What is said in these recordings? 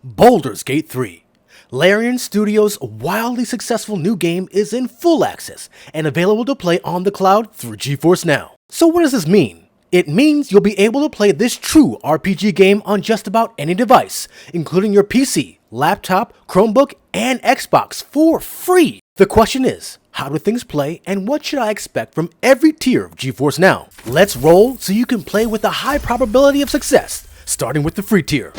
Baldur's Gate 3. Larian Studios' wildly successful new game is in full access and available to play on the cloud through GeForce Now. So what does this mean? It means you'll be able to play this true RPG game on just about any device, including your PC, laptop, Chromebook, and Xbox for free. The question is, how do things play and what should I expect from every tier of GeForce Now? Let's roll so you can play with a high probability of success, starting with the free tier.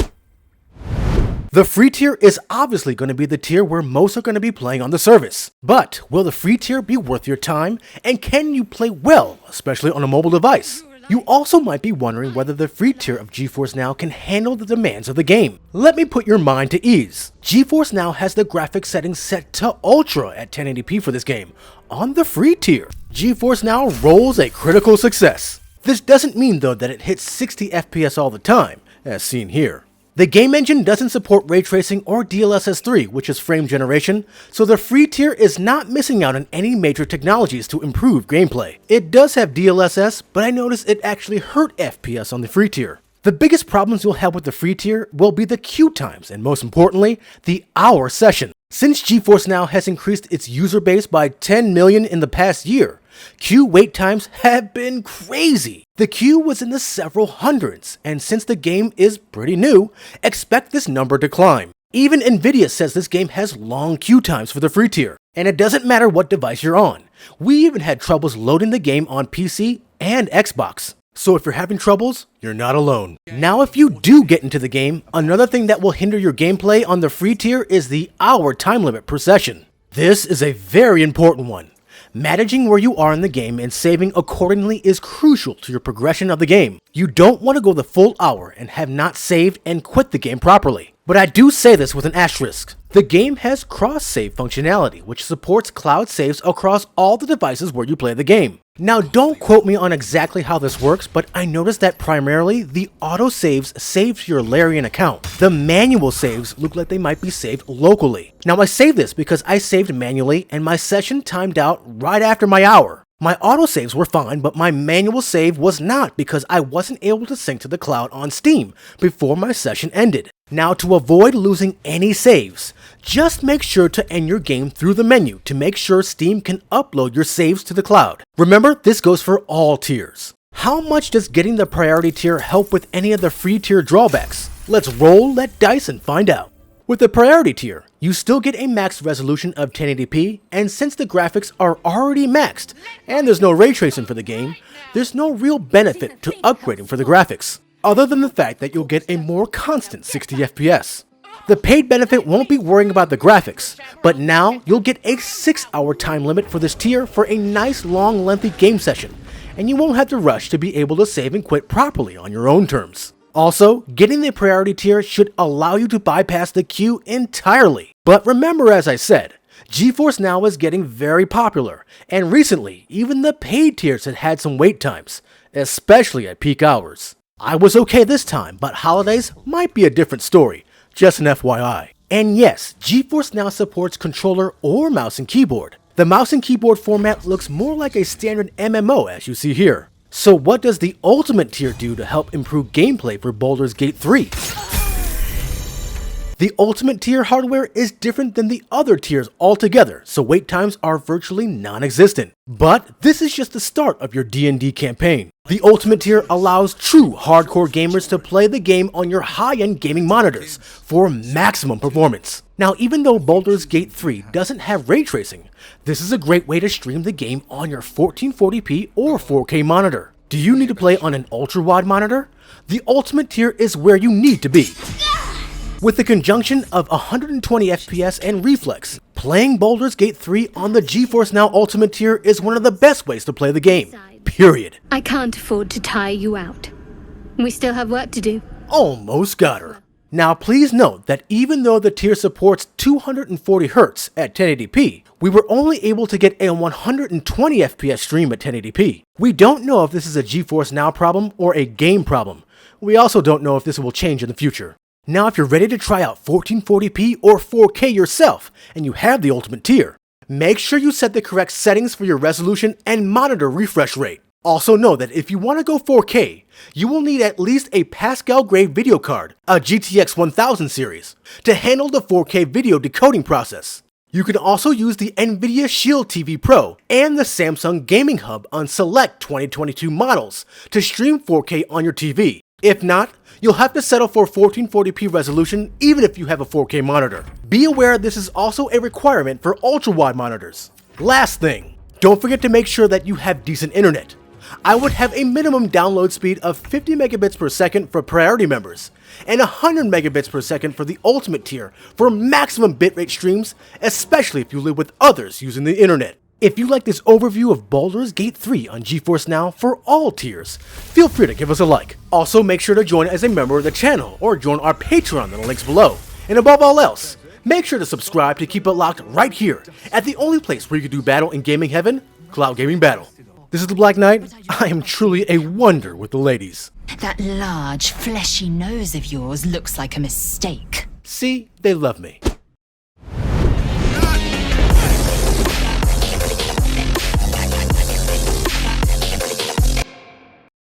The free tier is obviously going to be the tier where most are going to be playing on the service. But will the free tier be worth your time, and can you play well, especially on a mobile device? You also might be wondering whether the free tier of GeForce Now can handle the demands of the game. Let me put your mind to ease. GeForce Now has the graphics settings set to Ultra at 1080p for this game. On the free tier, GeForce Now rolls a critical success. This doesn't mean though that it hits 60 FPS all the time, as seen here. The game engine doesn't support ray tracing or DLSS 3, which is frame generation, so the free tier is not missing out on any major technologies to improve gameplay. It does have DLSS, but I noticed it actually hurt FPS on the free tier. The biggest problems you'll have with the free tier will be the queue times, and most importantly, the hour session. Since GeForce Now has increased its user base by 10 million in the past year, queue wait times have been crazy. The queue was in the several hundreds, and since the game is pretty new, expect this number to climb. Even Nvidia says this game has long queue times for the free tier, and it doesn't matter what device you're on. We even had troubles loading the game on PC and Xbox. So if you're having troubles, you're not alone. Now if you do get into the game, another thing that will hinder your gameplay on the free tier is the hour time limit per session. This is a very important one. Managing where you are in the game and saving accordingly is crucial to your progression of the game. You don't want to go the full hour and have not saved and quit the game properly. But I do say this with an asterisk. The game has cross-save functionality, which supports cloud saves across all the devices where you play the game. Now don't quote me on exactly how this works, but I noticed that primarily the auto-saves save to your Larian account. The manual saves look like they might be saved locally. Now I say this because I saved manually and my session timed out right after my hour. My autosaves were fine, but my manual save was not because I wasn't able to sync to the cloud on Steam before my session ended. Now to avoid losing any saves, just make sure to end your game through the menu to make sure Steam can upload your saves to the cloud. Remember, this goes for all tiers. How much does getting the priority tier help with any of the free tier drawbacks? Let's roll that dice and find out. With the priority tier, you still get a max resolution of 1080p, and since the graphics are already maxed, and there's no ray tracing for the game, there's no real benefit to upgrading for the graphics, other than the fact that you'll get a more constant 60 FPS. The paid benefit won't be worrying about the graphics, but now you'll get a 6-hour time limit for this tier for a nice long lengthy game session, and you won't have to rush to be able to save and quit properly on your own terms. Also, getting the priority tier should allow you to bypass the queue entirely. But remember, as I said, GeForce Now is getting very popular, and recently, even the paid tiers had some wait times, especially at peak hours. I was okay this time, but holidays might be a different story, just an FYI. And yes, GeForce Now supports controller or mouse and keyboard. The mouse and keyboard format looks more like a standard MMO as you see here. So what does the Ultimate tier do to help improve gameplay for Baldur's Gate 3? The Ultimate tier hardware is different than the other tiers altogether, so wait times are virtually non-existent. But this is just the start of your D&D campaign. The Ultimate tier allows true hardcore gamers to play the game on your high-end gaming monitors for maximum performance. Now, even though Baldur's Gate 3 doesn't have ray tracing, this is a great way to stream the game on your 1440p or 4K monitor. Do you need to play on an ultra-wide monitor? The Ultimate tier is where you need to be. With the conjunction of 120 FPS and reflex, playing Baldur's Gate 3 on the GeForce Now Ultimate tier is one of the best ways to play the game. Period. I can't afford to tire you out. We still have work to do. Almost got her. Now please note that even though the tier supports 240Hz at 1080p, we were only able to get a 120 FPS stream at 1080p. We don't know if this is a GeForce Now problem or a game problem. We also don't know if this will change in the future. Now if you're ready to try out 1440p or 4K yourself, and you have the Ultimate tier, make sure you set the correct settings for your resolution and monitor refresh rate. Also know that if you want to go 4K, you will need at least a Pascal grade video card, a GTX 1000 series, to handle the 4K video decoding process. You can also use the Nvidia Shield TV Pro and the Samsung Gaming Hub on select 2022 models to stream 4K on your TV. If not, you'll have to settle for 1440p resolution even if you have a 4K monitor. Be aware this is also a requirement for ultra-wide monitors. Last thing, don't forget to make sure that you have decent internet. I would have a minimum download speed of 50 megabits per second for priority members, and 100 megabits per second for the ultimate tier for maximum bitrate streams, especially if you live with others using the internet. If you like this overview of Baldur's Gate 3 on GeForce Now for all tiers, feel free to give us a like. Also, make sure to join as a member of the channel or join our Patreon in the links below. And above all else, make sure to subscribe to keep it locked right here at the only place where you can do battle in gaming heaven, Cloud Gaming Battle. This is the Black Knight. I am truly a wonder with the ladies. That large, fleshy nose of yours looks like a mistake. See, they love me.